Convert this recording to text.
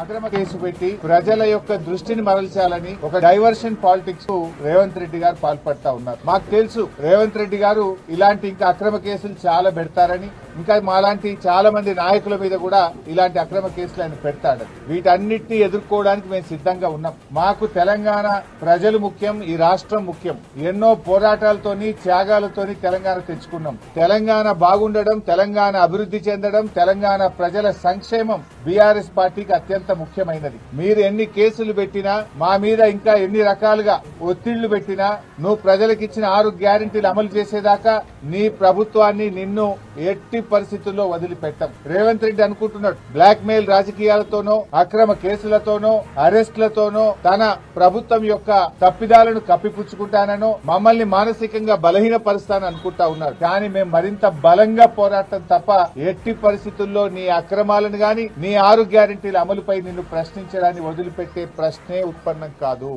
అక్రమ కేసు పెట్టి ప్రజల యొక్క దృష్టిని మరల్చాలని ఒక డైవర్షన్ పాలిటిక్స్ రేవంత్ రెడ్డి గారు పాల్పడతా ఉన్నారు. మాకు తెలుసు రేవంత్ రెడ్డి గారు ఇలాంటి ఇంకా అక్రమ కేసులు చాలా పెడతారని, ఇంకా మాలాంటి చాలా మంది నాయకుల మీద కూడా ఇలాంటి అక్రమ కేసులు ఆయన పెడతాడని. వీటన్నిటిని ఎదుర్కోవడానికి మేము సిద్ధంగా ఉన్నాం. మాకు తెలంగాణ ప్రజలు ముఖ్యం, ఈ రాష్ట్రం ముఖ్యం. ఎన్నో పోరాటాలతోని త్యాగాలతోని తెలంగాణ తెచ్చుకున్నాం. తెలంగాణ బాగుండడం, తెలంగాణ అభివృద్ధి చెందడం, తెలంగాణ ప్రజల సంక్షేమం బీఆర్ఎస్ పార్టీకి అత్యంత ముఖ్యమైనది. మీరు ఎన్ని కేసులు పెట్టినా, మా మీద ఇంకా ఎన్ని రకాలుగా ఒత్తిళ్లు పెట్టినా, నువ్వు ప్రజలకిచ్చిన 6 గ్యారెంటీలు అమలు చేసేదాకా నీ ప్రభుత్వాన్ని నిన్ను ఎట్టి పరిస్థితుల్లో వదిలిపెట్టం. రేవంత్ రెడ్డి అనుకుంటున్నాడు బ్లాక్ మెయిల్ రాజకీయాలతోనో, అక్రమ కేసులతోనో, అరెస్టులతోనో తన ప్రభుత్వం యొక్క తప్పిదాలను కప్పిపుచ్చుకుంటానో, మమ్మల్ని మానసికంగా బలహీనపరుస్తానని అనుకుంటా ఉన్నారు. కానీ మేము మరింత బలంగా పోరాటం తప్ప ఎట్టి పరిస్థితుల్లో నీ అక్రమాలను గాని, నీ 6 గ్యారెంటీల అమలుపై నిన్ను ప్రశ్నించడాన్ని వదిలిపెట్టే ప్రశ్నే ఉత్పన్నం కాదు.